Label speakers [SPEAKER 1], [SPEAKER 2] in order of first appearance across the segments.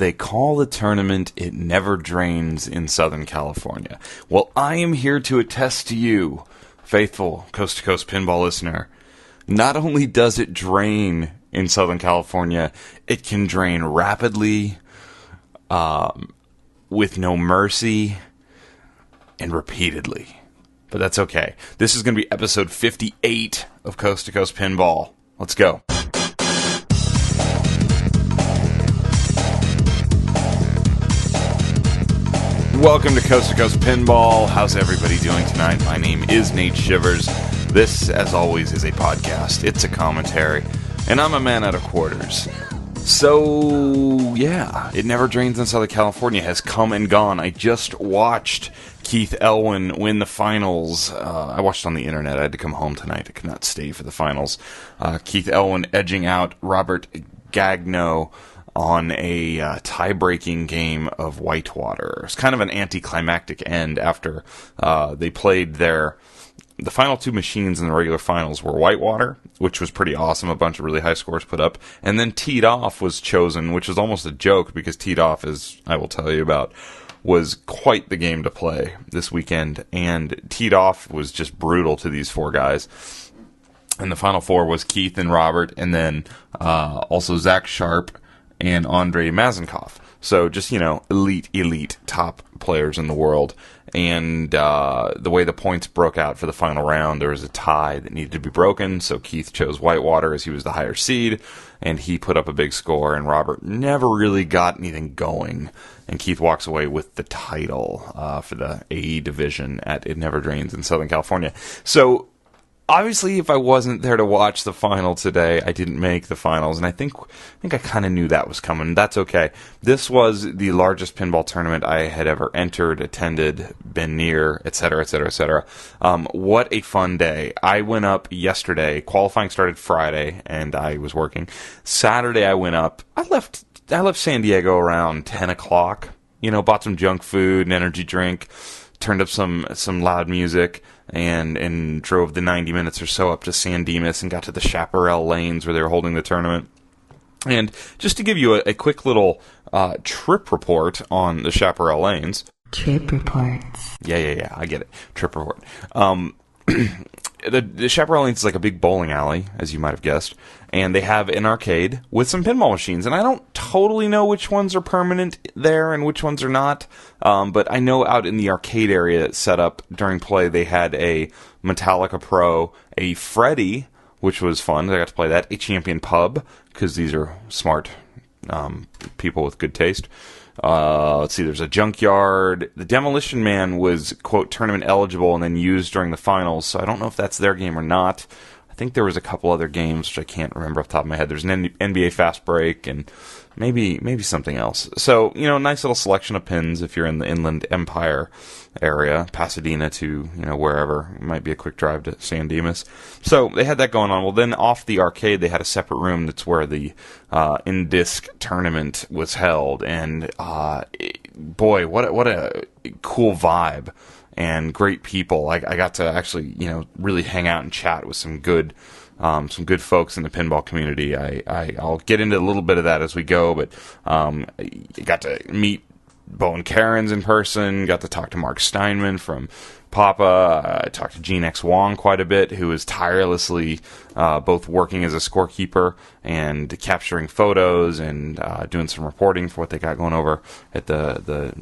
[SPEAKER 1] they call the tournament It Never Drains in Southern California. Well, I am here to attest to you, faithful Coast-to-Coast Pinball listener, not only does it drain in Southern California, it can drain rapidly, with no mercy, and repeatedly. But that's okay. This is going to be episode 58 of Coast to Coast Pinball. Let's go. Welcome to Coast Pinball. How's everybody doing tonight? My name is Nate Shivers. This, as always, is a podcast. It's a commentary. And I'm a man out of quarters. So, yeah, It Never Drains in Southern California has come and gone. I just watched Keith Elwin win the finals. I watched on the internet. I had to come home tonight. I could not stay for the finals. Keith Elwin edging out Robert Gagno on a tie-breaking game of Whitewater. It's kind of an anticlimactic end after they played the final two machines in the regular finals were Whitewater, which was pretty awesome, a bunch of really high scores put up, and then Teed Off was chosen, which is almost a joke because Teed Off, as I will tell you about, was quite the game to play this weekend, and Teed Off was just brutal to these four guys. And the final four was Keith and Robert, and then also Zach Sharp and Andrei Mazenkov. So just, elite top players in the world. And the way the points broke out for the final round, there was a tie that needed to be broken. So Keith chose Whitewater as he was the higher seed, and he put up a big score. And Robert never really got anything going. And Keith walks away with the title for the AE division at It Never Drains in Southern California. So obviously, if I wasn't there to watch the final today, I didn't make the finals, and I think I kind of knew that was coming. That's okay. This was the largest pinball tournament I had ever entered, attended, been near, etc., etc., etc. What a fun day. I went up yesterday. Qualifying started Friday, and I was working. Saturday, I went up. I left San Diego around 10 o'clock. Bought some junk food, an energy drink, turned up some loud music, and drove the 90 minutes or so up to San Dimas and got to the Chaparral Lanes where they were holding the tournament. And just to give you a quick little trip report on the Chaparral Lanes.
[SPEAKER 2] Trip reports.
[SPEAKER 1] Yeah, I get it. Trip report. The Chaparral Lanes is like a big bowling alley, as you might have guessed, and they have an arcade with some pinball machines, and I don't totally know which ones are permanent there and which ones are not, but I know out in the arcade area set up during play, they had a Metallica Pro, a Freddy, which was fun, I got to play that, a Champion Pub, because these are smart people with good taste. Let's see, there's a Junkyard. The Demolition Man was, quote, tournament eligible and then used during the finals, so I don't know if that's their game or not. I think there was a couple other games, which I can't remember off the top of my head. There's an NBA Fast Break and maybe something else. So, nice little selection of pins if you're in the Inland Empire area, Pasadena to, wherever. It might be a quick drive to San Dimas. So they had that going on. Well, then off the arcade, they had a separate room that's where the in-disc tournament was held. And, boy, what a cool vibe and great people. I got to actually, really hang out and chat with some good folks in the pinball community. I'll get into a little bit of that as we go, but got to meet Bo and Karen's in person, got to talk to Mark Steinman from Papa. I talked to Gene X Wong quite a bit, who is tirelessly both working as a scorekeeper and capturing photos and doing some reporting for what they got going over at the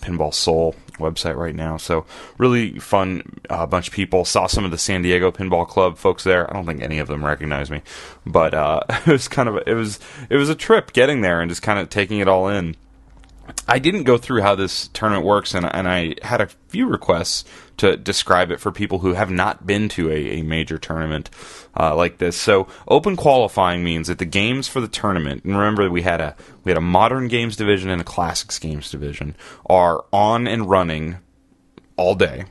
[SPEAKER 1] Pinball Soul website right now. So really fun bunch of people. Saw some of the San Diego Pinball Club folks there. I don't think any of them recognized me, but it was it was a trip getting there and just kind of taking it all in. I didn't go through how this tournament works, and I had a few requests to describe it for people who have not been to a major tournament like this. So open qualifying means that the games for the tournament, and remember we had a modern games division and a classics games division, are on and running all day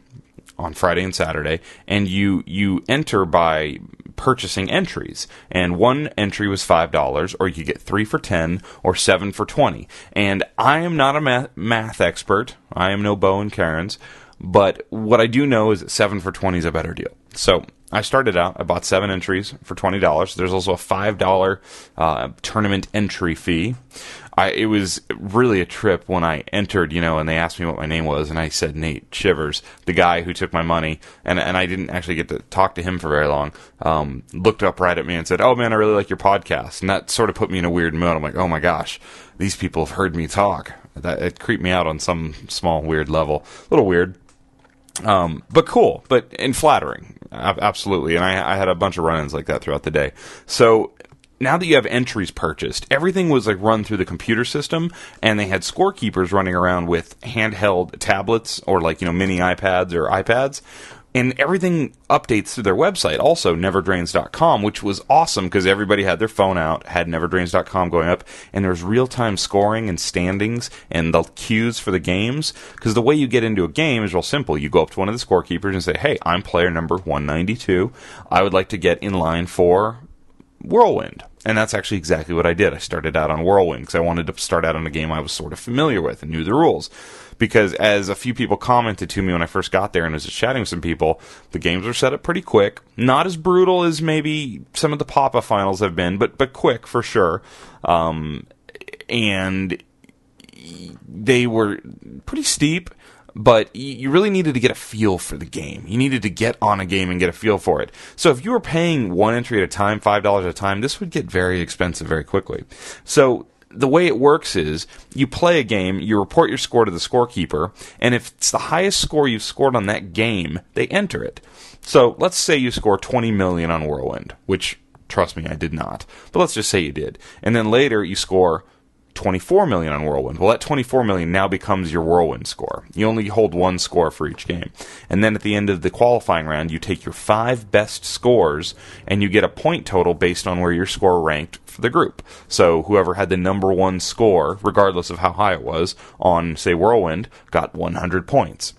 [SPEAKER 1] on Friday and Saturday, and you enter by purchasing entries, and one entry was $5, or you could get 3 for $10 or 7 for $20. And I am not a math expert. I am no Bo and Karen's, but what I do know is that 7 for $20 is a better deal. So I started out, I bought 7 entries for $20. There's also a $5 tournament entry fee. It was really a trip when I entered, and they asked me what my name was, and I said Nate Shivers, the guy who took my money, and I didn't actually get to talk to him for very long, looked up right at me and said, "Oh man, I really like your podcast," and that sort of put me in a weird mood. I'm like, oh my gosh, these people have heard me talk. It creeped me out on some small weird level. A little weird. But cool, and flattering. Absolutely. And I had a bunch of run-ins like that throughout the day. So now that you have entries purchased, everything was run through the computer system, and they had scorekeepers running around with handheld tablets or mini iPads or iPads. And everything updates through their website, also neverdrains.com, which was awesome because everybody had their phone out, had neverdrains.com going up, and there was real-time scoring and standings and the queues for the games. Because the way you get into a game is real simple. You go up to one of the scorekeepers and say, "Hey, I'm player number 192. I would like to get in line for Whirlwind." And that's actually exactly what I did. I started out on Whirlwind because I wanted to start out on a game I was sort of familiar with and knew the rules. Because as a few people commented to me when I first got there and was just chatting with some people, the games were set up pretty quick. Not as brutal as maybe some of the Papa finals have been, but quick for sure. And they were pretty steep, but you really needed to get a feel for the game. You needed to get on a game and get a feel for it. So if you were paying one entry at a time, $5 at a time, this would get very expensive very quickly. So the way it works is you play a game, you report your score to the scorekeeper, and if it's the highest score you've scored on that game, they enter it. So let's say you score 20 million on Whirlwind, which, trust me, I did not. But let's just say you did. And then later you score 24 million on Whirlwind. Well, that 24 million now becomes your Whirlwind score. You only hold one score for each game. And then at the end of the qualifying round, you take your 5 best scores and you get a point total based on where your score ranked for the group. So whoever had the number 1 score, regardless of how high it was, on, say, Whirlwind, got 100 points.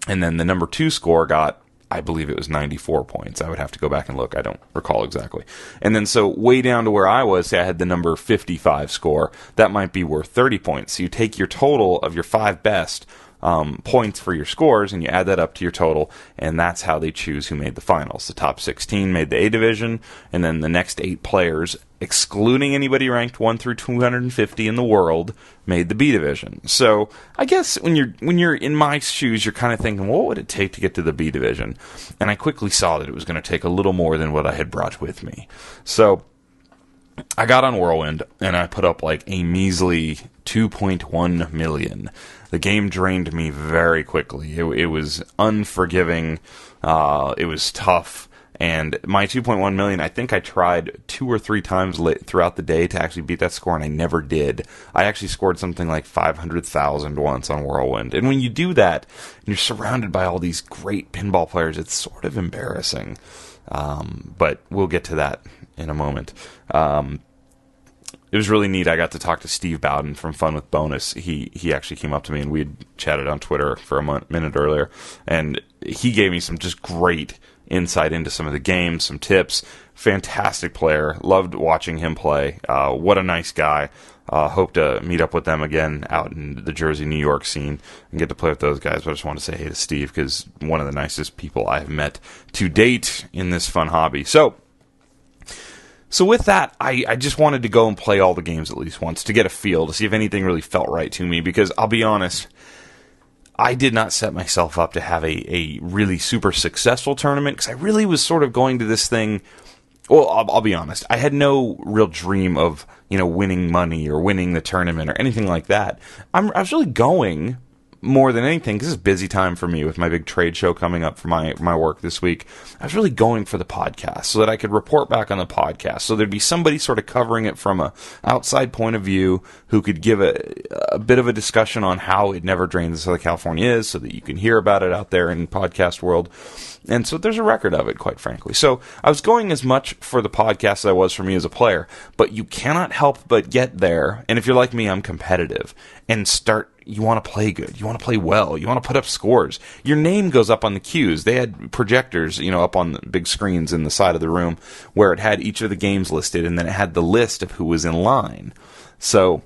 [SPEAKER 1] And then the number 2 score got, I believe it was 94 points. I would have to go back and look. I don't recall exactly. And then so way down to where I was, say I had the number 55 score, that might be worth 30 points. So you take your total of your 5 best points for your scores, and you add that up to your total, and that's how they choose who made the finals. The top 16 made the A division, and then the next 8 players, excluding anybody ranked 1 through 250 in the world, made the B division. So I guess when you're in my shoes, you're kind of thinking, what would it take to get to the B division? And I quickly saw that it was going to take a little more than what I had brought with me. So I got on Whirlwind, and I put up a measly 2.1 million. The game drained me very quickly. It was unforgiving. It was tough. And my 2.1 million, I think I tried 2 or 3 times throughout the day to actually beat that score, and I never did. I actually scored something like 500,000 once on Whirlwind. And when you do that, and you're surrounded by all these great pinball players, it's sort of embarrassing. But we'll get to that in a moment. It was really neat. I got to talk to Steve Bowden from Fun with Bonus. He actually came up to me, and we had chatted on Twitter for a minute earlier, and he gave me some just great insight into some of the games, some tips. Fantastic player. Loved watching him play. What a nice guy. Hope to meet up with them again out in the Jersey, New York scene and get to play with those guys. But I just want to say hey to Steve, because one of the nicest people I've met to date in this fun hobby. So with that, I just wanted to go and play all the games at least once to get a feel, to see if anything really felt right to me, because I'll be honest, I did not set myself up to have a really super successful tournament, because I really was sort of going to this thing, well, I'll be honest, I had no real dream of, winning money or winning the tournament or anything like that. I was really going more than anything, because this is busy time for me with my big trade show coming up for my work this week. I was really going for the podcast so that I could report back on the podcast. So there'd be somebody sort of covering it from a outside point of view who could give a bit of a discussion on how It Never Drains in Southern California is, so that you can hear about it out there in podcast world. And so there's a record of it, quite frankly. So I was going as much for the podcast as I was for me as a player, but you cannot help but get there. And if you're like me, I'm competitive and you want to play good. You want to play well. You want to put up scores. Your name goes up on the cues. They had projectors, up on the big screens in the side of the room where it had each of the games listed, and then it had the list of who was in line. So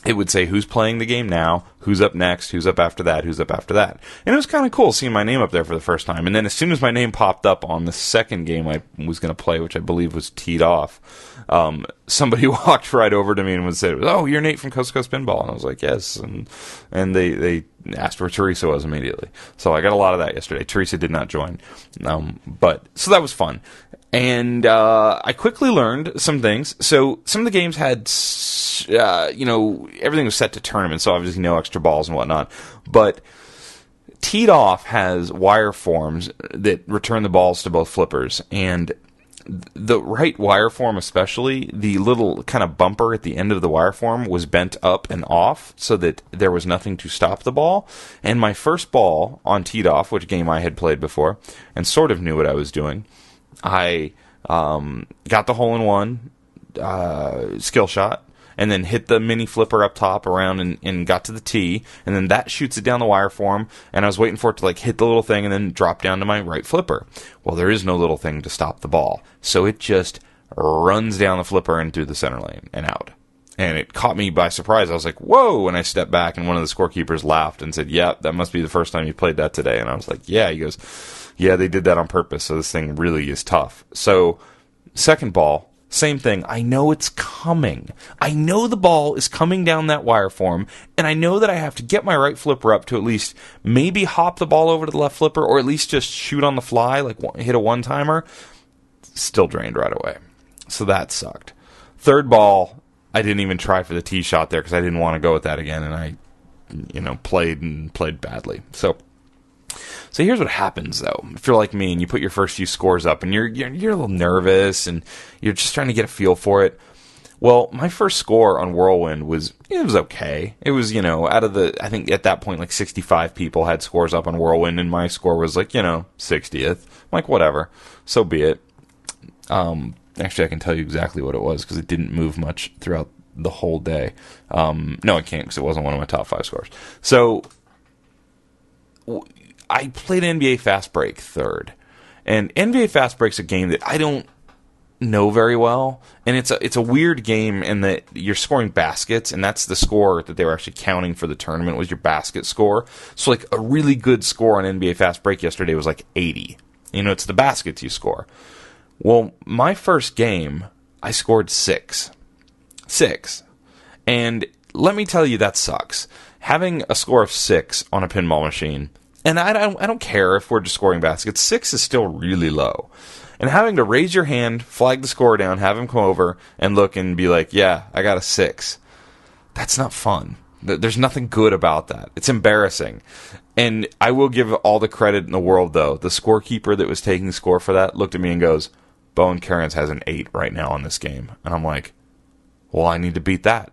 [SPEAKER 1] it would say who's playing the game now, who's up next, who's up after that, who's up after that. And it was kind of cool seeing my name up there for the first time. And then as soon as my name popped up on the second game I was going to play, which I believe was teed off, somebody walked right over to me and said, "Oh, you're Nate from Coast2Coast Pinball." And I was like, "Yes." And they asked where Teresa was immediately. So I got a lot of that yesterday. Teresa did not join. So that was fun. And I quickly learned some things. So some of the games had, everything was set to tournaments, so obviously no extra balls and whatnot. But Teed Off has wire forms that return the balls to both flippers. And the right wire form especially, the little kind of bumper at the end of the wire form was bent up and off so that there was nothing to stop the ball. And my first ball on Teed Off, which game I had played before, and sort of knew what I was doing, I got the hole-in-one skill shot, and then hit the mini flipper up top around and got to the tee, and then that shoots it down the wire form, and I was waiting for it to hit the little thing and then drop down to my right flipper. Well, there is no little thing to stop the ball, so it just runs down the flipper and through the center lane and out. And it caught me by surprise. I was like, whoa, and I stepped back, and one of the scorekeepers laughed and said, "Yeah, that must be the first time you played that today." And I was like, "Yeah." He goes, "Yeah, they did that on purpose, so this thing really is tough." So, second ball, same thing. I know it's coming. I know the ball is coming down that wire form, and I know that I have to get my right flipper up to at least maybe hop the ball over to the left flipper, or at least just shoot on the fly, hit a one-timer. Still drained right away. So that sucked. Third ball, I didn't even try for the tee shot there because I didn't want to go with that again, and I, played badly. So here's what happens, though. If you're like me and you put your first few scores up and you're a little nervous and you're just trying to get a feel for it. Well, my first score on Whirlwind was okay. It was, out of I think at that point 65 people had scores up on Whirlwind, and my score was 60th. Whatever. So be it. Actually, I can tell you exactly what it was because it didn't move much throughout the whole day. No, I can't because it wasn't one of my top 5 scores. So I played NBA Fast Break third, and NBA Fast Break's a game that I don't know very well, and it's a weird game in that you're scoring baskets, and that's the score that they were actually counting for the tournament was your basket score. So a really good score on NBA Fast Break yesterday was 80. It's the baskets you score. Well, my first game, I scored 6. And let me tell you, that sucks. Having a score of 6 on a pinball machine, and I don't care if we're just scoring baskets, 6 is still really low. And having to raise your hand, flag the score down, have him come over and look and be like, "Yeah, I got a 6." That's not fun. There's nothing good about that. It's embarrassing. And I will give all the credit in the world, though. The scorekeeper that was taking the score for that looked at me and goes, "Bowen Cairns has an 8 right now on this game." And I'm like, well, I need to beat that.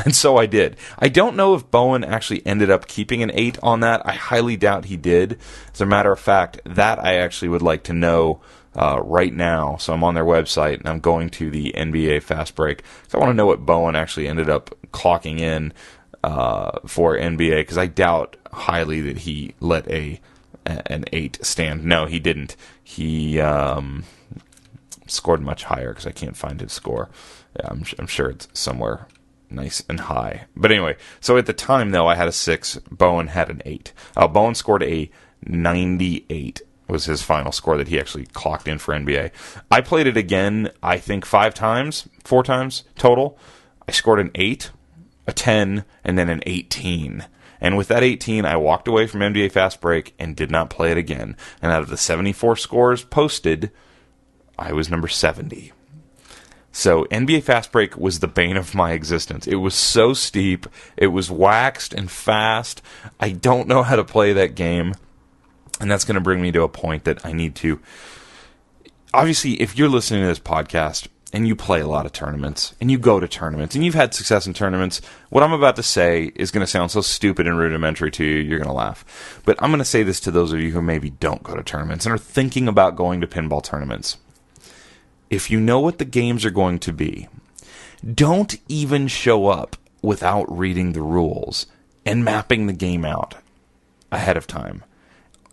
[SPEAKER 1] And so I did. I don't know if Bowen actually ended up keeping an 8 on that. I highly doubt he did. As a matter of fact, that I actually would like to know right now. So I'm on their website, and I'm going to the NBA Fast Break. So I want to know what Bowen actually ended up clocking in for NBA, because I doubt highly that he let an 8 stand. No, he didn't. He scored much higher because I can't find his score. Yeah, I'm sure it's somewhere nice and high. But anyway, so at the time, though, I had a 6. Bowen had an 8. Bowen scored a 98 was his final score that he actually clocked in for NBA. I played it again, I think 4 times total. I scored an 8, a 10, and then an 18. And with that 18, I walked away from NBA Fast Break and did not play it again. And out of the 74 scores posted, I was number 70. So NBA Fast Break was the bane of my existence. It was so steep. It was waxed and fast. I don't know how to play that game. And that's going to bring me to a point that I need to... Obviously, if you're listening to this podcast and you play a lot of tournaments, and you go to tournaments, and you've had success in tournaments, what I'm about to say is going to sound so stupid and rudimentary to you, you're going to laugh. But I'm going to say this to those of you who maybe don't go to tournaments and are thinking about going to pinball tournaments. If you know what the games are going to be, don't even show up without reading the rules and mapping the game out ahead of time,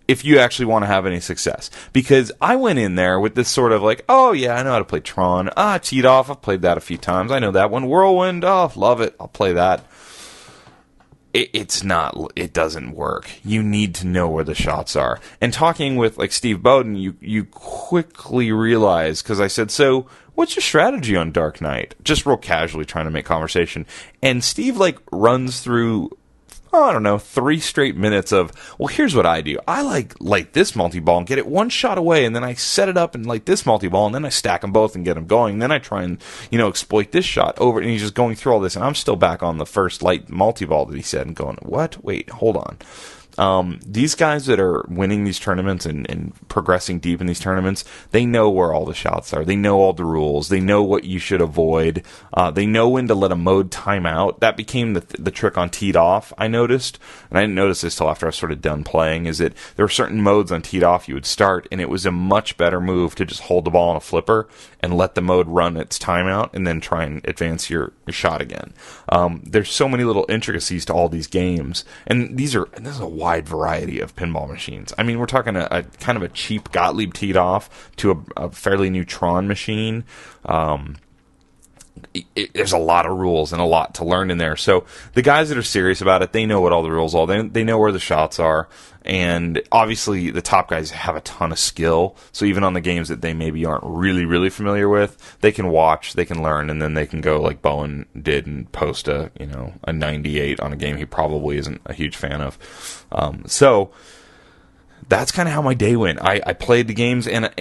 [SPEAKER 1] if you actually want to have any success. Because I went in there with this sort of oh yeah, I know how to play Tron. Teed Off, I've played that a few times. I know that one. Whirlwind, oh, love it. I'll play that. it doesn't work. You need to know where the shots are. And talking with like Steve Bowden, you quickly realize, because I said, so what's your strategy on Dark Knight? Just real casually trying to make conversation. And Steve like runs through, I don't know, 3 straight minutes of, well, here's what I do. I light this multi-ball and get it one shot away, and then I set it up and light this multi-ball, and then I stack them both and get them going, and then I try and, exploit this shot over, and he's just going through all this, and I'm still back on the first light multi-ball that he said and going, what? Wait, hold on. These guys that are winning these tournaments and progressing deep in these tournaments, they know where all the shots are. They know all the rules. They know what you should avoid. They know when to let a mode time out. That became the trick on Teed Off, I noticed. And I didn't notice this till after I was sort of done playing, is that there were certain modes on Teed Off you would start, and it was a much better move to just hold the ball on a flipper and let the mode run its timeout and then try and advance your shot again. There's so many little intricacies to all these games. And this is a wide variety of pinball machines. I mean, we're talking a kind of a cheap Gottlieb Teed Off to a fairly new Tron machine. There's a lot of rules and a lot to learn in there. So the guys that are serious about it, they know what all the rules are. They know where the shots are. And obviously the top guys have a ton of skill. So even on the games that they maybe aren't really, really familiar with, they can watch, they can learn, and then they can go like Bowen did and post a 98 on a game he probably isn't a huge fan of. So that's kind of how my day went. I played the games, and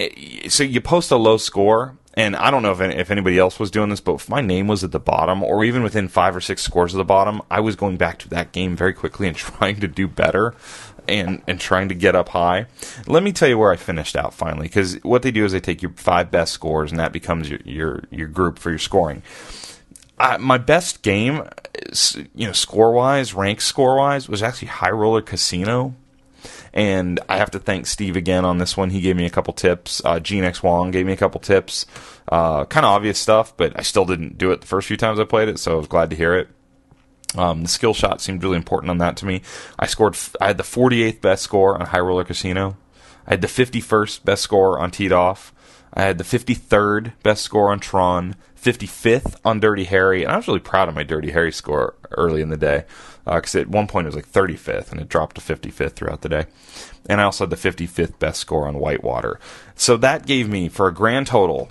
[SPEAKER 1] so you post a low score. And I don't know if anybody else was doing this, but if my name was at the bottom, or even within 5 or 6 scores of the bottom, I was going back to that game very quickly and trying to do better and trying to get up high. Let me tell you where I finished out finally, because what they do is they take your 5 best scores, and that becomes your group for your scoring. My best game, score-wise, rank score-wise, was actually High Roller Casino. And I have to thank Steve again on this one. He gave me a couple tips. Gene X Wong gave me a couple tips. Kind of obvious stuff, but I still didn't do it the first few times I played it, so I was glad to hear it. The skill shot seemed really important on that to me. I had the 48th best score on High Roller Casino. I had the 51st best score on Teed Off. I had the 53rd best score on Tron, 55th on Dirty Harry, and I was really proud of my Dirty Harry score early in the day, because at one point it was like 35th, and it dropped to 55th throughout the day. And I also had the 55th best score on Whitewater. So that gave me, for a grand total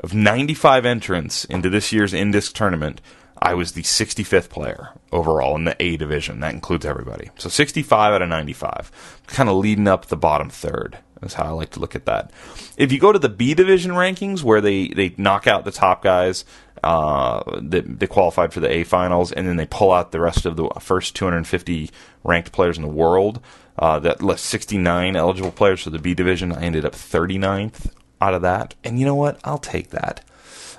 [SPEAKER 1] of 95 entrants into this year's Indisc tournament, I was the 65th player overall in the A division. That includes everybody. So 65 out of 95, kind of leading up the bottom third. That's how I like to look at that. If you go to the B division rankings, where they knock out the top guys that qualified for the A finals, and then they pull out the rest of the first 250 ranked players in the world, that left 69 eligible players for the B division. I ended up 39th out of that. And you know what? I'll take that.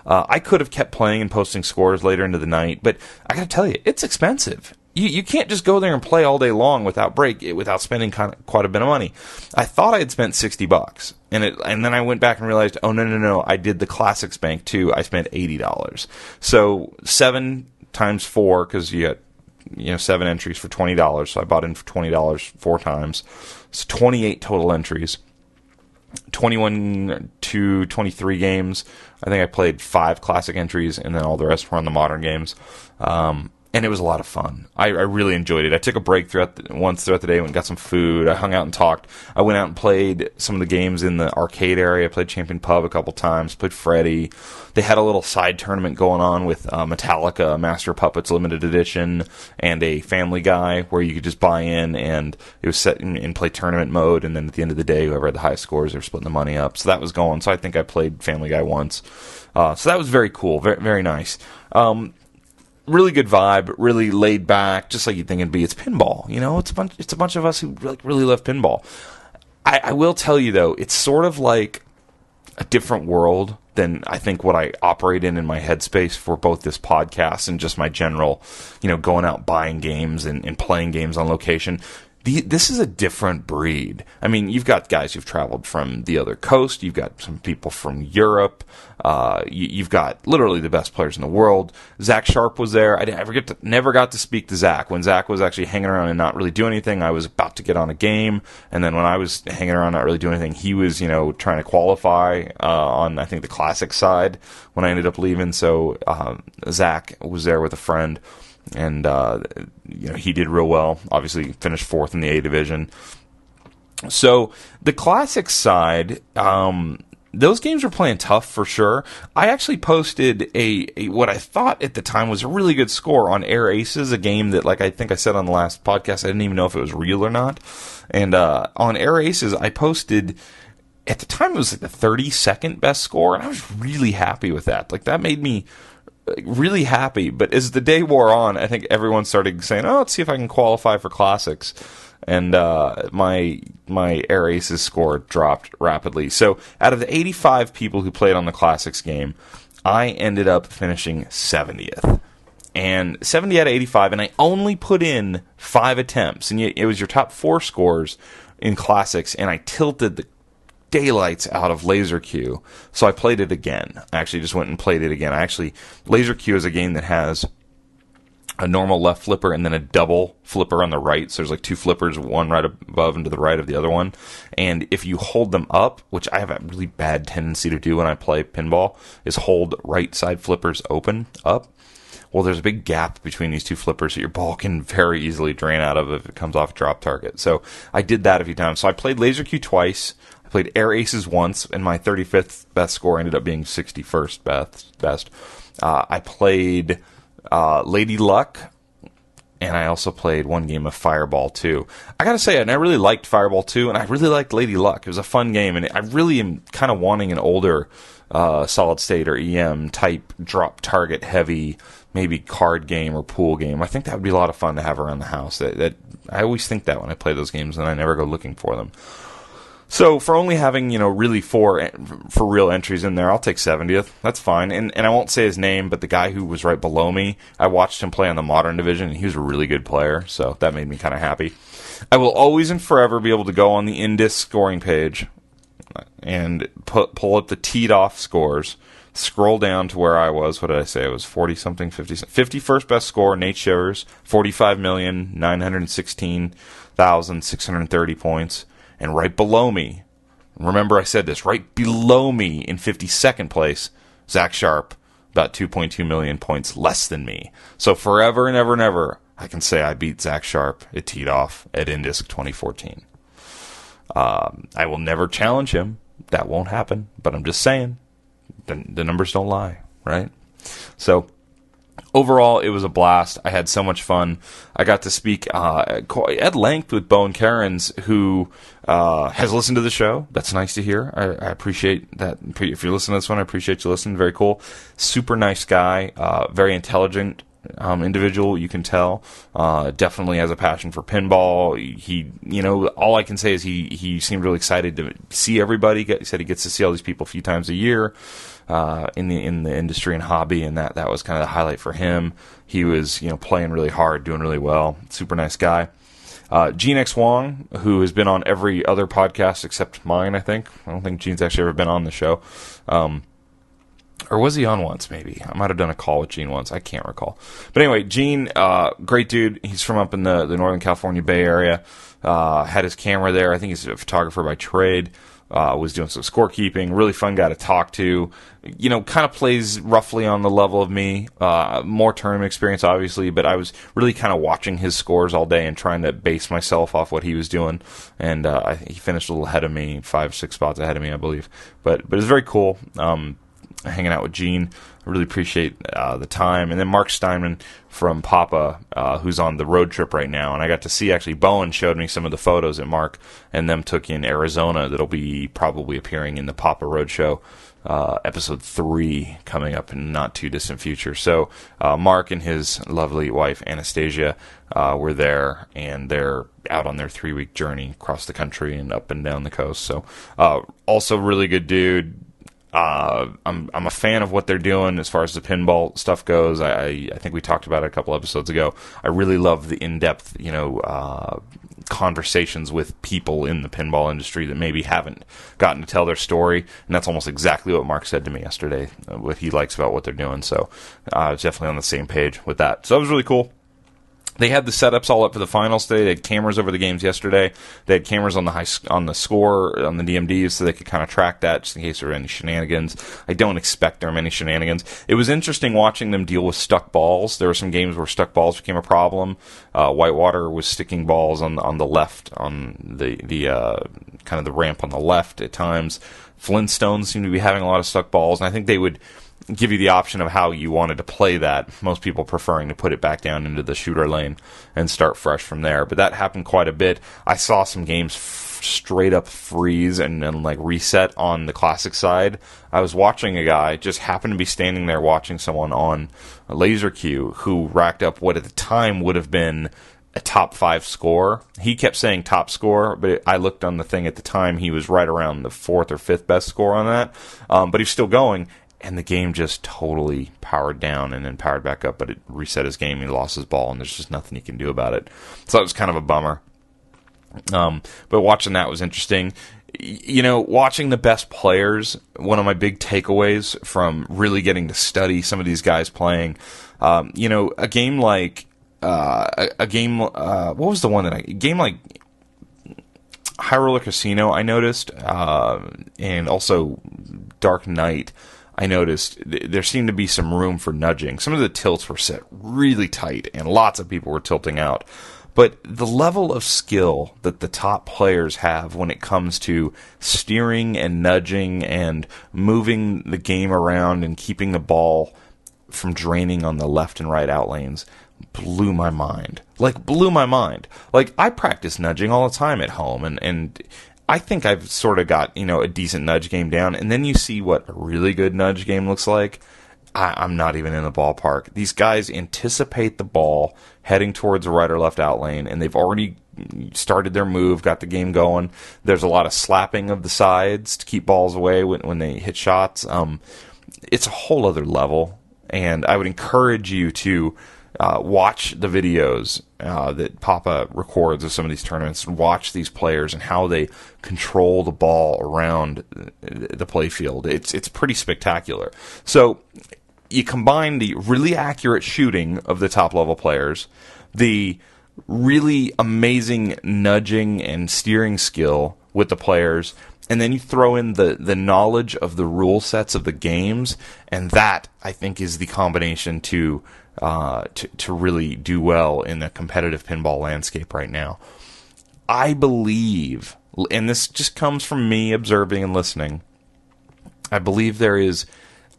[SPEAKER 1] I could have kept playing and posting scores later into the night, but I got to tell you, it's expensive. You can't just go there and play all day long without spending quite a bit of money. I thought I had spent $60, and then I went back and realized, oh no, I did the Classics Bank too. I spent $80. So 7 times 4, because you got 7 entries for $20. So I bought in for $20 4 times. It's 28 total entries. 21 to 23 games. I think I played 5 classic entries, and then all the rest were on the modern games. And it was a lot of fun. I really enjoyed it. I took a break once throughout the day, went and got some food. I hung out and talked. I went out and played some of the games in the arcade area. I played Champion Pub a couple times, played Freddy. They had a little side tournament going on with Metallica, Master of Puppets Limited Edition, and a Family Guy, where you could just buy in, and it was set in play tournament mode, and then at the end of the day, whoever had the highest scores, they were splitting the money up. So that was going. So I think I played Family Guy once. So that was very cool, very, very nice. Really good vibe, really laid back, just like you'd think it'd be. It's pinball, it's a bunch of us who really love pinball. I will tell you though, it's sort of like a different world than I think what I operate in my headspace for both this podcast and just my general, going out buying games and playing games on location. This is a different breed. I mean, you've got guys who've traveled from the other coast. You've got some people from Europe. You've got literally the best players in the world. Zach Sharp was there. I never got to speak to Zach. When Zach was actually hanging around and not really doing anything, I was about to get on a game. And then when I was hanging around not really doing anything, he was, trying to qualify on, I think, the classic side when I ended up leaving. So Zach was there with a friend. And, he did real well. Obviously, finished fourth in the A division. So the classic side, those games were playing tough for sure. I actually posted a what I thought at the time was a really good score on Air Aces, a game that, like I think I said on the last podcast, I didn't even know if it was real or not. And on Air Aces, I posted, at the time it was like the 32nd best score, and I was really happy with that. Like, that made me really happy. But as the day wore on, I think everyone started saying, "Oh, let's see if I can qualify for classics." And my Air Aces score dropped rapidly. So out of the 85 people who played on the classics game, I ended up finishing 70th. And 70 out of 85, and I only put in 5 attempts. And it was your top 4 scores in classics, and I tilted the daylights out of Laser Q. So I played it again. I actually just went and played it again. Laser Q is a game that has a normal left flipper and then a double flipper on the right. So there's like 2 flippers, one right above and to the right of the other one. And if you hold them up, which I have a really bad tendency to do when I play pinball, is hold right side flippers open up. Well, there's a big gap between these 2 flippers that your ball can very easily drain out of if it comes off drop target. So I did that a few times. So I played Laser Q twice. I played Air Aces once, and my 35th best score ended up being 61st best. I played Lady Luck, and I also played one game of Fireball 2. I gotta say, and I really liked Fireball 2, and I really liked Lady Luck. It was a fun game, and I really am kind of wanting an older solid state or EM type drop target heavy, maybe card game or pool game. I think that would be a lot of fun to have around the house. That I always think that when I play those games, and I never go looking for them. So for only having, really 4 for real entries in there, I'll take 70th. That's fine. And I won't say his name, but the guy who was right below me, I watched him play on the Modern Division, and he was a really good player. So that made me kind of happy. I will always and forever be able to go on the Indis scoring page and pull up the teed off scores, scroll down to where I was. What did I say? It was 40-something, 51st best score, Nate Shivers, 45,916,630 points. And right below me, remember I said this, right below me in 52nd place, Zach Sharp, about 2.2 million points less than me. So forever and ever and ever, I can say I beat Zach Sharp at Teed Off at Indisc 2014. I will never challenge him. That won't happen. But I'm just saying, the numbers don't lie, right? So overall, it was a blast. I had so much fun. I got to speak at length with Bo and Karens, who has listened to the show. That's nice to hear. I appreciate that. If you're listening to this one, I appreciate you listening. Very cool. Super nice guy. Very intelligent individual, you can tell. Definitely has a passion for pinball. He all I can say is he seemed really excited to see everybody. He said he gets to see all these people a few times a year. In the industry and hobby, and that was kind of the highlight for him. He was playing really hard, doing really well. Super nice guy. Gene X Wong, who has been on every other podcast except mine, I think. I don't think Gene's actually ever been on the show. Or was he on once, maybe? I might have done a call with Gene once. I can't recall. But anyway, Gene, great dude. He's from up in the Northern California Bay Area. Had his camera there. I think he's a photographer by trade. Was doing some scorekeeping. Really fun guy to talk to. Kind of plays roughly on the level of me. More tournament experience, obviously, but I was really kind of watching his scores all day and trying to base myself off what he was doing. And he finished a little ahead of me, 5-6 spots ahead of me, I believe. But it was very cool. Hanging out with Gene. I really appreciate the time. And then Mark Steinman from Papa, who's on the road trip right now. And I got to see, actually, Bowen showed me some of the photos that Mark and them took in Arizona that'll be probably appearing in the Papa Roadshow episode 3 coming up in not too distant future. So Mark and his lovely wife, Anastasia, were there, and they're out on their 3-week journey across the country and up and down the coast. So also really good dude. I'm a fan of what they're doing as far as the pinball stuff goes. I think we talked about it a couple episodes ago. I really love the in-depth, conversations with people in the pinball industry that maybe haven't gotten to tell their story, and that's almost exactly what Mark said to me yesterday, what he likes about what they're doing. So I was definitely on the same page with that. So that was really cool. They had the setups all up for the finals today. They had cameras over the games yesterday. They had cameras on the score, on the DMDs, so they could kind of track that just in case there were any shenanigans. I don't expect there are many shenanigans. It was interesting watching them deal with stuck balls. There were some games where stuck balls became a problem. Whitewater was sticking balls on the left, on the kind of the ramp on the left at times. Flintstones seem to be having a lot of stuck balls, and I think they would give you the option of how you wanted to play that. Most people preferring to put it back down into the shooter lane and start fresh from there. But that happened quite a bit. I saw some games straight up freeze and then like reset on the classic side. I was watching a guy, just happened to be standing there watching someone on a laser queue who racked up what at the time would have been a top 5 score. He kept saying top score, but I looked on the thing at the time, he was right around the 4th or 5th best score on that. But he's still going. And the game just totally powered down and then powered back up, but it reset his game. He lost his ball, and there's just nothing he can do about it. So it was kind of a bummer. But watching that was interesting. You know, watching the best players, one of my big takeaways from really getting to study some of these guys playing, you know, a game like, what was the one that a game like High Roller Casino, I noticed, and also Dark Knight, I noticed there seemed to be some room for nudging. Some of the tilts were set really tight, and lots of people were tilting out. But the level of skill that the top players have when it comes to steering and nudging and moving the game around and keeping the ball from draining on the left and right out lanes blew my mind. Blew my mind. I practice nudging all the time at home, and I think I've sort of got, you know, a decent nudge game down, and then you see what a really good nudge game looks like. I'm not even in the ballpark. These guys anticipate the ball heading towards the right or left out lane, and they've already started their move, got the game going. There's a lot of slapping of the sides to keep balls away when they hit shots. It's a whole other level, and I would encourage you to watch the videos that Papa records of some of these tournaments, and watch these players and how they control the ball around the playfield. It's pretty spectacular. So you combine the really accurate shooting of the top level players, the really amazing nudging and steering skill with the players, and then you throw in the knowledge of the rule sets of the games, and that, I think, is the combination to really do well in the competitive pinball landscape right now. I believe, and this just comes from me observing and listening, I believe there is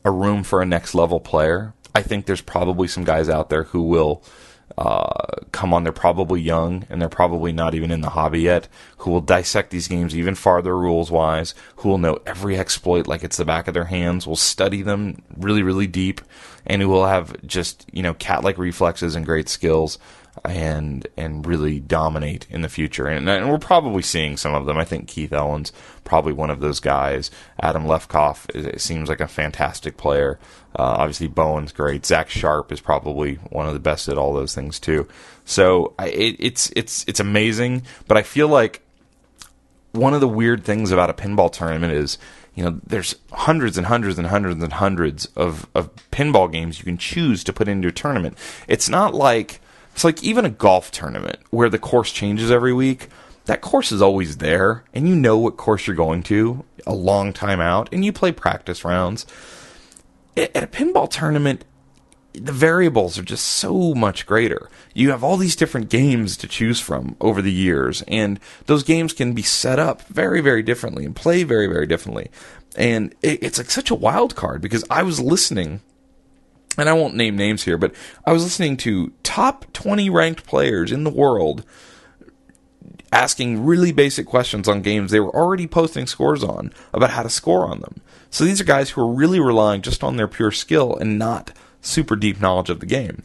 [SPEAKER 1] a room for a next level player. I think there's probably some guys out there who will come on. They're probably young, and they're probably not even in the hobby yet, who will dissect these games even farther rules-wise, who will know every exploit like it's the back of their hands, will study them really, really deep, and who will have just, you know, cat-like reflexes and great skills and really dominate in the future. And we're probably seeing some of them. I think Keith Ellen's probably one of those guys. Adam Lefkoff seems like a fantastic player. Obviously, Bowen's great. Zach Sharp is probably one of the best at all those things too. So it's amazing. But I feel like one of the weird things about a pinball tournament is, you know, there's hundreds and hundreds and hundreds and hundreds of pinball games you can choose to put into a tournament. It's like even a golf tournament where the course changes every week. That course is always there, and you know what course you're going to a long time out, and you play practice rounds. At a pinball tournament, the variables are just so much greater. You have all these different games to choose from over the years, and those games can be set up very, very differently and play very, very differently. And it's like such a wild card, because I was listening, and I won't name names here, but I was listening to top 20 ranked players in the world asking really basic questions on games they were already posting scores on about how to score on them. So these are guys who are really relying just on their pure skill and not super deep knowledge of the game.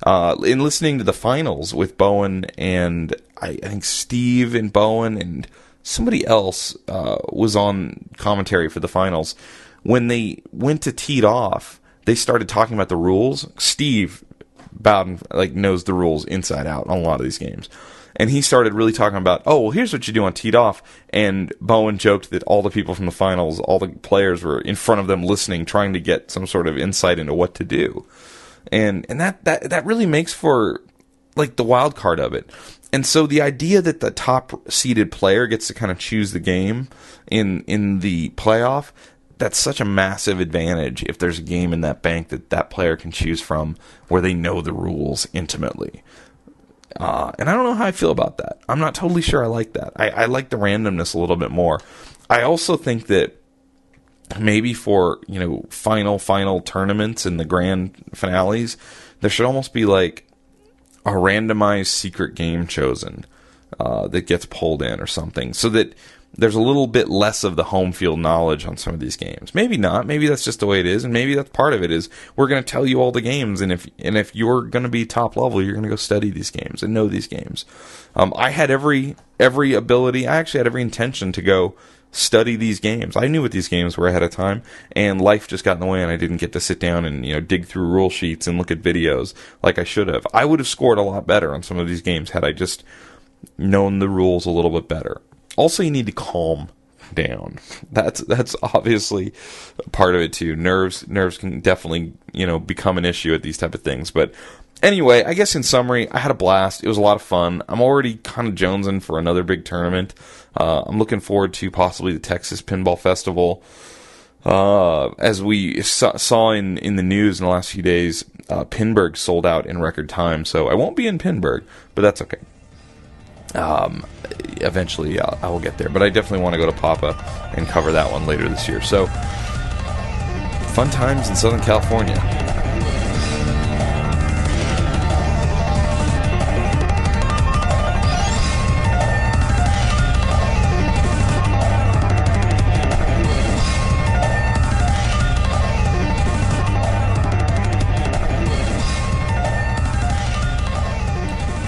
[SPEAKER 1] In listening to the finals with Bowen and I think Steve and Bowen and somebody else was on commentary for the finals, when they went to teed off, they started talking about the rules. Steve Bowden knows the rules inside out on a lot of these games. And he started really talking about, oh, well, here's what you do on teed off. And Bowen joked that all the people from the finals, all the players were in front of them listening, trying to get some sort of insight into what to do. And that really makes for like the wild card of it. And so the idea that the top seeded player gets to kind of choose the game in the playoff, that's such a massive advantage if there's a game in that bank that player can choose from where they know the rules intimately. And I don't know how I feel about that. I'm not totally sure I like that. I like the randomness a little bit more. I also think that maybe for, final tournaments and the grand finales, there should almost be like a randomized secret game chosen that gets pulled in or something, so that there's a little bit less of the home field knowledge on some of these games. Maybe not. Maybe that's just the way it is, and maybe that's part of it is we're going to tell you all the games, and if you're going to be top level, you're going to go study these games and know these games. I had every ability. I actually had every intention to go study these games. I knew what these games were ahead of time, and life just got in the way, and I didn't get to sit down and dig through rule sheets and look at videos like I should have. I would have scored a lot better on some of these games had I just known the rules a little bit better. Also, you need to calm down. That's obviously part of it too. Nerves can definitely become an issue at these type of things. But anyway, I guess in summary, I had a blast. It was a lot of fun. I'm already kind of jonesing for another big tournament. I'm looking forward to possibly the Texas Pinball Festival. As we saw in the news in the last few days, Pinburg sold out in record time. So I won't be in Pinburg, but that's okay. Eventually I will get there, but I definitely want to go to Papa and cover that one later this year. So fun times in Southern California.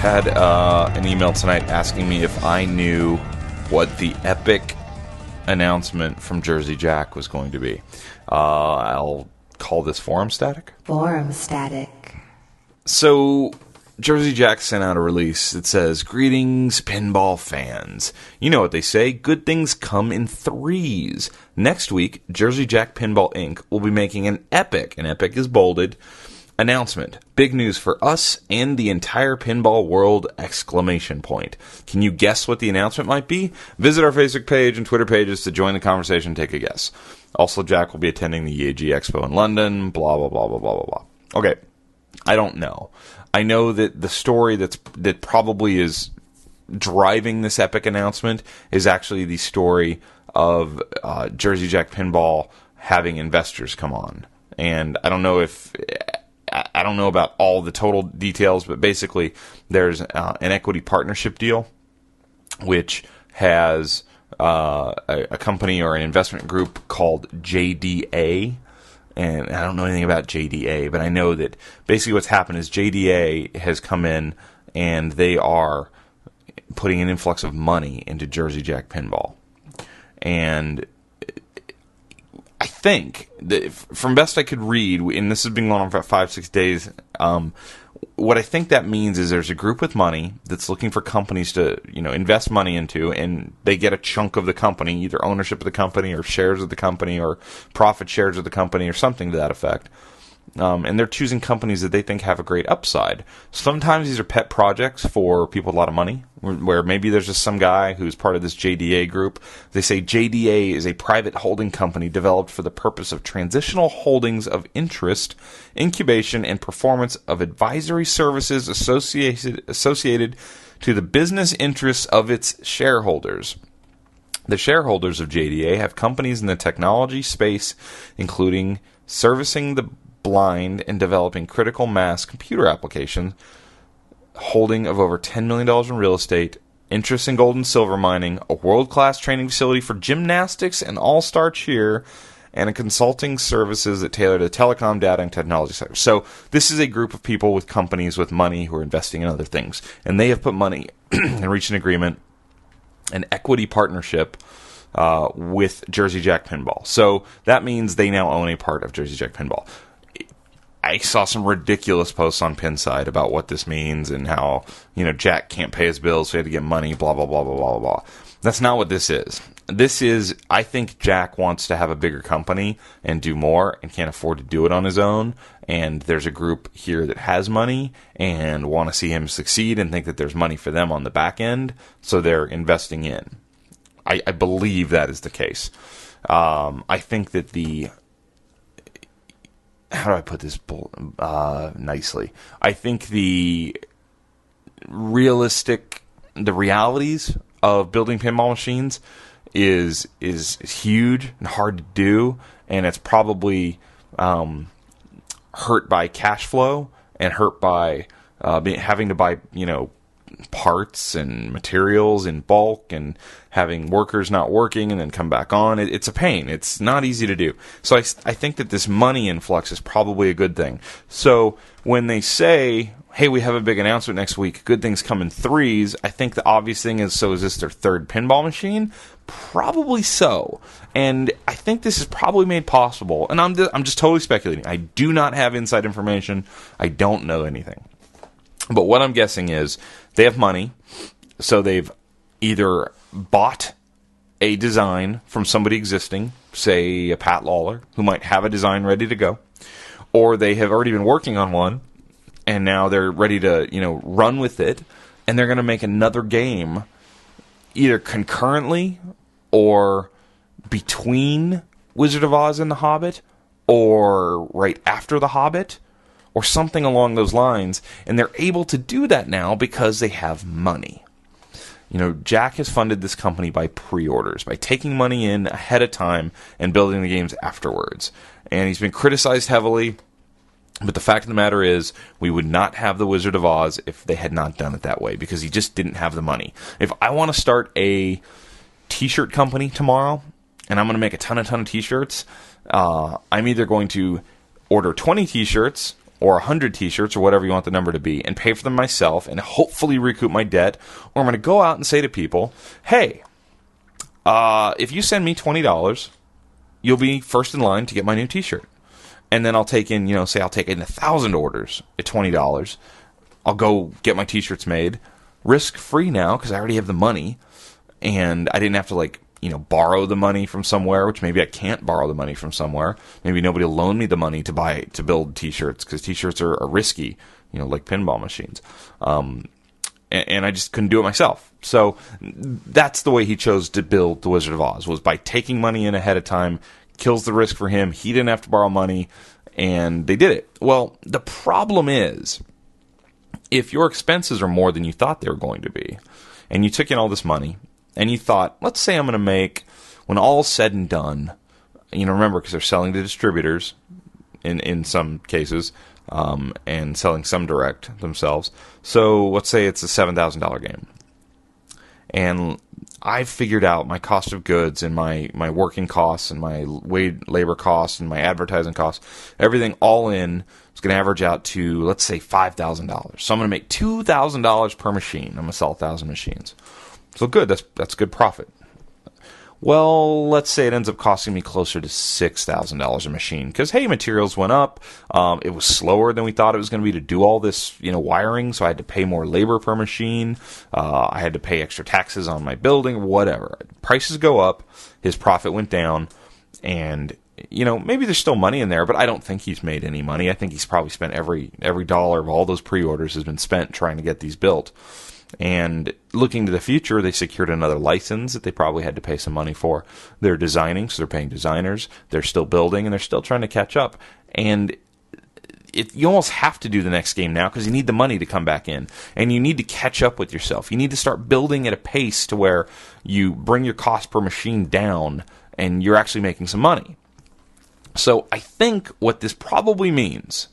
[SPEAKER 1] Had an email tonight asking me if I knew what the epic announcement from Jersey Jack was going to be. I'll call this forum static.
[SPEAKER 2] Forum static.
[SPEAKER 1] So, Jersey Jack sent out a release that says, "Greetings, pinball fans. You know what they say, good things come in threes. Next week, Jersey Jack Pinball Inc. will be making an epic is bolded, announcement. Big news for us and the entire pinball world! ! Can you guess what the announcement might be? Visit our Facebook page and Twitter pages to join the conversation. Take a guess. Also, Jack will be attending the EAG Expo in London. Blah, blah, blah, blah, blah, blah, blah." Okay. I don't know. I know that the story that probably is driving this epic announcement is actually the story of Jersey Jack Pinball having investors come on. And I don't know about all the total details, but basically there's an equity partnership deal, which has a company or an investment group called JDA. And I don't know anything about JDA, but I know that basically what's happened is JDA has come in and they are putting an influx of money into Jersey Jack Pinball. And I think that from best I could read, and this has been going on for 5-6 days, what I think that means is there's a group with money that's looking for companies to, invest money into, and they get a chunk of the company, either ownership of the company or shares of the company or profit shares of the company or something to that effect. And they're choosing companies that they think have a great upside. Sometimes these are pet projects for people with a lot of money, where maybe there's just some guy who's part of this JDA group. They say JDA is a private holding company developed for the purpose of transitional holdings of interest, incubation, and performance of advisory services associated to the business interests of its shareholders. The shareholders of JDA have companies in the technology space, including servicing the blind and developing critical mass computer applications, holding of over $10 million in real estate, interest in gold and silver mining, a world-class training facility for gymnastics and all-star cheer, and a consulting services that tailor to the telecom, data, and technology sector. So this is a group of people with companies with money who are investing in other things. And they have put money and reached an agreement, an equity partnership with Jersey Jack Pinball. So that means they now own a part of Jersey Jack Pinball. I saw some ridiculous posts on Pinside about what this means and how, Jack can't pay his bills, so he had to get money, blah, blah, blah, blah, blah, blah. That's not what this is. I think Jack wants to have a bigger company and do more and can't afford to do it on his own. And there's a group here that has money and want to see him succeed and think that there's money for them on the back end. So they're investing in. I believe that is the case. I think that how do I put this nicely? I think the realities of building pinball machines is huge and hard to do, and it's probably hurt by cash flow and hurt by having to buy parts and materials in bulk and having workers not working and then come back on. It's a pain. It's not easy to do. So I think that this money influx is probably a good thing. So when they say, hey, we have a big announcement next week, good things come in threes, I think the obvious thing is, so is this their third pinball machine? Probably so. And I think this is probably made possible. And I'm just totally speculating. I do not have inside information. I don't know anything. But what I'm guessing is they have money, so they've either bought a design from somebody existing, say a Pat Lawler, who might have a design ready to go, or they have already been working on one, and now they're ready to, run with it, and they're going to make another game either concurrently or between Wizard of Oz and The Hobbit, or right after The Hobbit, or something along those lines, and they're able to do that now because they have money. Jack has funded this company by pre-orders, by taking money in ahead of time and building the games afterwards. And he's been criticized heavily, but the fact of the matter is, we would not have the Wizard of Oz if they had not done it that way, because he just didn't have the money. If I want to start a t-shirt company tomorrow, and I'm going to make a ton of t-shirts, I'm either going to order 20 t-shirts, or 100 t-shirts, or whatever you want the number to be, and pay for them myself, and hopefully recoup my debt, or I'm going to go out and say to people, hey, if you send me $20, you'll be first in line to get my new t-shirt. And then I'll take in, say I'll take in 1,000 orders at $20. I'll go get my t-shirts made, risk-free now, because I already have the money, and I didn't have to, borrow the money from somewhere, which maybe I can't borrow the money from somewhere. Maybe nobody will loan me the money to build t-shirts, because t-shirts are risky, like pinball machines. And I just couldn't do it myself. So that's the way he chose to build The Wizard of Oz, was by taking money in ahead of time, kills the risk for him. He didn't have to borrow money, and they did it. Well, the problem is, if your expenses are more than you thought they were going to be, and you took in all this money, and you thought, let's say I'm going to make, when all's said and done, remember, because they're selling to distributors in some cases, and selling some direct themselves. So let's say it's a $7,000 game. And I've figured out my cost of goods and my working costs and my labor costs and my advertising costs, everything all in is going to average out to, let's say, $5,000. So I'm going to make $2,000 per machine. I'm going to sell 1,000 machines. So good, that's good profit. Well, let's say it ends up costing me closer to $6,000 a machine, because, hey, materials went up. It was slower than we thought it was going to be to do all this, wiring, so I had to pay more labor per machine. I had to pay extra taxes on my building, whatever. Prices go up, his profit went down, and, maybe there's still money in there, but I don't think he's made any money. I think he's probably spent every dollar of all those pre-orders has been spent trying to get these built. And looking to the future, they secured another license that they probably had to pay some money for. They're designing, so they're paying designers. They're still building, and they're still trying to catch up. And you almost have to do the next game now, because you need the money to come back in. And you need to catch up with yourself. You need to start building at a pace to where you bring your cost per machine down, and you're actually making some money. So I think what this probably means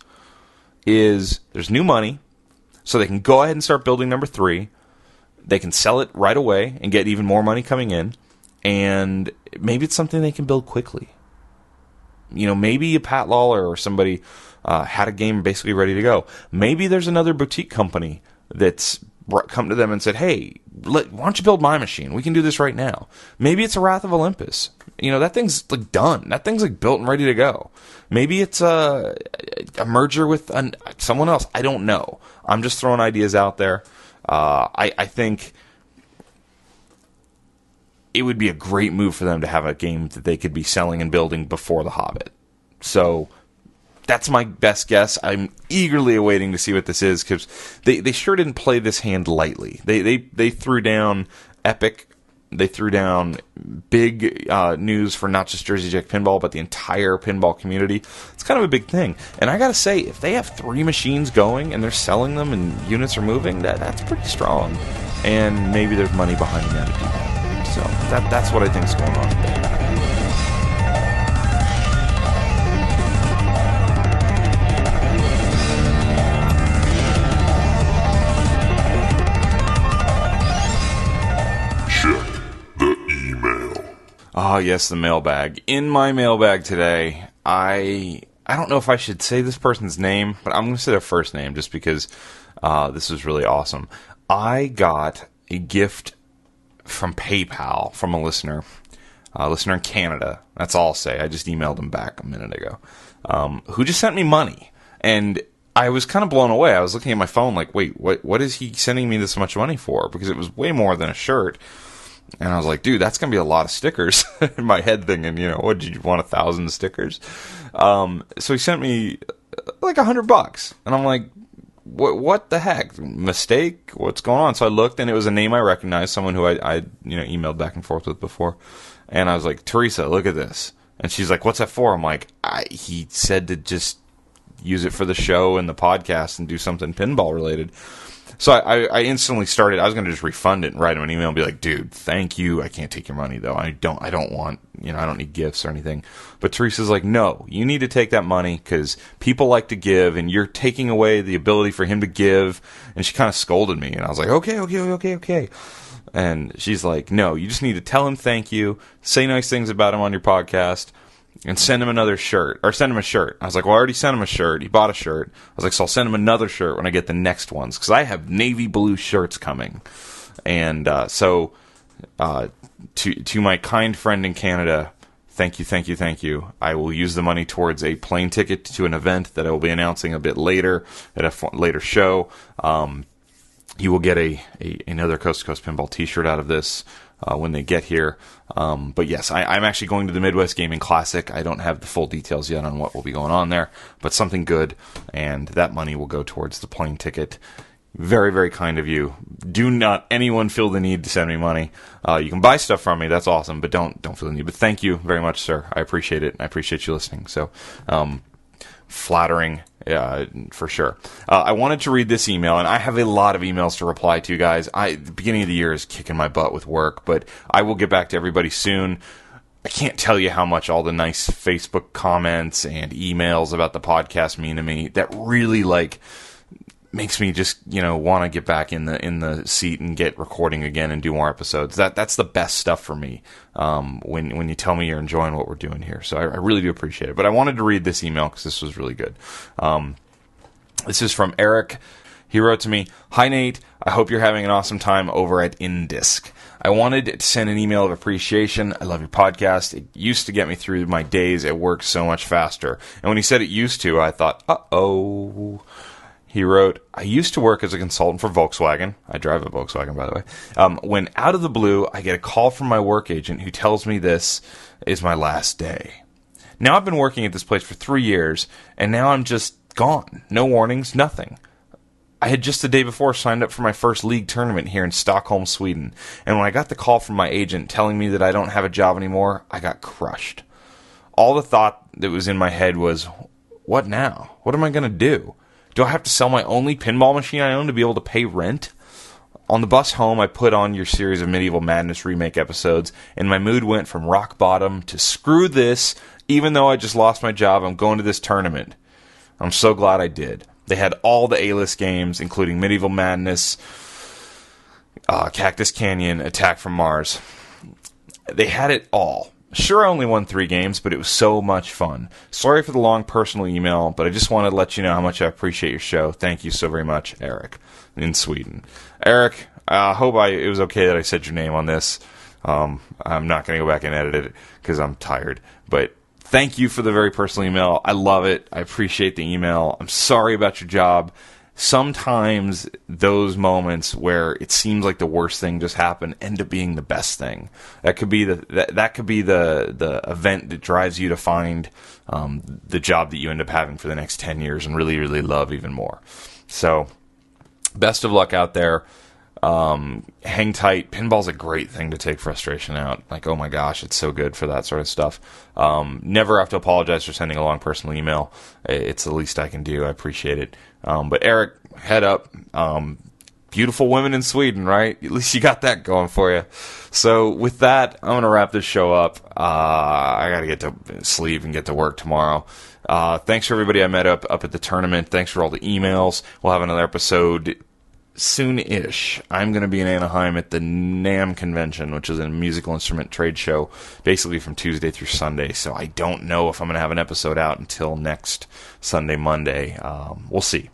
[SPEAKER 1] is there's new money, so they can go ahead and start building number 3. They can sell it right away and get even more money coming in. And maybe it's something they can build quickly. Maybe a Pat Lawler or somebody had a game basically ready to go. Maybe there's another boutique company that's come to them and said, hey, why don't you build my machine? We can do this right now. Maybe it's a Wrath of Olympus. That thing's done. That thing's built and ready to go. Maybe it's a merger with someone else. I don't know. I'm just throwing ideas out there. I think it would be a great move for them to have a game that they could be selling and building before The Hobbit. So that's my best guess. I'm eagerly awaiting to see what this is, because they sure didn't play this hand lightly. They threw down epic. They threw down big news for not just Jersey Jack Pinball, but the entire pinball community. It's kind of a big thing. And I gotta say, if they have 3 machines going and they're selling them and units are moving, that's pretty strong. And maybe there's money behind that to do that. So that's what I think is going on there. Oh, yes, the mailbag. In my mailbag today, I don't know if I should say this person's name, but I'm going to say their first name just because this is really awesome. I got a gift from PayPal from a listener in Canada. That's all I'll say. I just emailed him back a minute ago, who just sent me money. And I was kind of blown away. I was looking at my phone like, wait, what is he sending me this much money for? Because it was way more than a shirt. And I was like, dude, that's going to be a lot of stickers. In my head thinking, what, did you want 1,000 stickers? So he sent me like $100. And I'm like, what the heck? Mistake? What's going on? So I looked, and it was a name I recognized, someone who I emailed back and forth with before. And I was like, Teresa, look at this. And she's like, what's that for? I'm like, he said to just use it for the show and the podcast and do something pinball related. So I instantly started. I was going to just refund it and write him an email and be like, "Dude, thank you. I can't take your money though. I don't want. I don't need gifts or anything." But Teresa's like, "No, you need to take that money because people like to give, and you're taking away the ability for him to give." And she kind of scolded me, and I was like, "Okay." And she's like, "No, you just need to tell him thank you, say nice things about him on your podcast." And send him another shirt, or send him a shirt. I was like, well, I already sent him a shirt. He bought a shirt. I was like, so I'll send him another shirt when I get the next ones, because I have navy blue shirts coming. And so to my kind friend in Canada, thank you. I will use the money towards a plane ticket to an event that I will be announcing a bit later at a later show. You will get another Coast to Coast Pinball t-shirt out of this when they get here. But yes, I'm actually going to the Midwest Gaming Classic. I don't have the full details yet on what will be going on there, but something good, and that money will go towards the plane ticket. Very, very kind of you. Do not anyone feel the need to send me money. You can buy stuff from me. That's awesome, but don't feel the need. But thank you very much, sir. I appreciate it. I appreciate you listening. So, flattering. For sure. I wanted to read this email, and I have a lot of emails to reply to, guys. The beginning of the year is kicking my butt with work, but I will get back to everybody soon. I can't tell you how much all the nice Facebook comments and emails about the podcast mean to me. That really, makes me just, want to get back in the seat and get recording again and do more episodes. That's the best stuff for me, when you tell me you're enjoying what we're doing here. So I really do appreciate it. But I wanted to read this email because this was really good. This is from Eric. He wrote to me, "Hi, Nate. I hope you're having an awesome time over at Indisc. I wanted to send an email of appreciation. I love your podcast. It used to get me through my days at work so much faster." And when he said it used to, I thought, uh-oh. He wrote, "I used to work as a consultant for Volkswagen." I drive a Volkswagen, by the way. "When out of the blue, I get a call from my work agent who tells me this is my last day. Now I've been working at this place for 3 years, and now I'm just gone. No warnings, nothing. I had just the day before signed up for my first league tournament here in Stockholm, Sweden. And when I got the call from my agent telling me that I don't have a job anymore, I got crushed. All the thought that was in my head was, what now? What am I going to do? Do I have to sell my only pinball machine I own to be able to pay rent? On the bus home, I put on your series of Medieval Madness remake episodes, and my mood went from rock bottom to screw this. Even though I just lost my job, I'm going to this tournament. I'm so glad I did. They had all the A-list games, including Medieval Madness, Cactus Canyon, Attack from Mars. They had it all. Sure, I only won 3 games, but it was so much fun. Sorry for the long personal email, but I just wanted to let you know how much I appreciate your show. Thank you so very much, Eric, in Sweden." Eric, I hope it was okay that I said your name on this. I'm not going to go back and edit it because I'm tired. But thank you for the very personal email. I love it. I appreciate the email. I'm sorry about your job. sometimes those moments where it seems like the worst thing just happened end up being the best thing. That could be the event that drives you to find the job that you end up having for the next 10 years and really, really love even more. So, best of luck out there. Hang tight. Pinball's a great thing to take frustration out. Like, oh my gosh, it's so good for that sort of stuff. Never have to apologize for sending a long personal email. It's the least I can do. I appreciate it. But Eric, head up. Beautiful women in Sweden, right? At least you got that going for you. So with that, I'm going to wrap this show up. I got to get to sleep and get to work tomorrow. Thanks for everybody I met up at the tournament. Thanks for all the emails. We'll have another episode soon-ish. I'm going to be in Anaheim at the NAMM convention, which is a musical instrument trade show, basically from Tuesday through Sunday. So I don't know if I'm going to have an episode out until next Sunday, Monday. We'll see.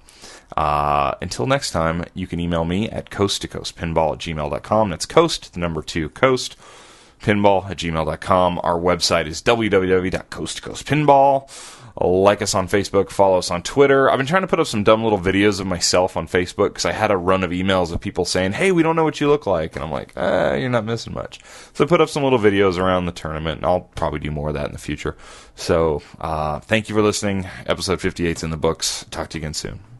[SPEAKER 1] Until next time, you can email me at coast2coastpinball@gmail.com. That's coast, the number 2, coast, pinball@gmail.com. Our website is www.coast2coastpinball. Like us on Facebook, follow us on Twitter. I've been trying to put up some dumb little videos of myself on Facebook because I had a run of emails of people saying, hey, we don't know what you look like. And I'm like, you're not missing much. So I put up some little videos around the tournament, and I'll probably do more of that in the future. So thank you for listening. Episode 58's in the books. Talk to you again soon.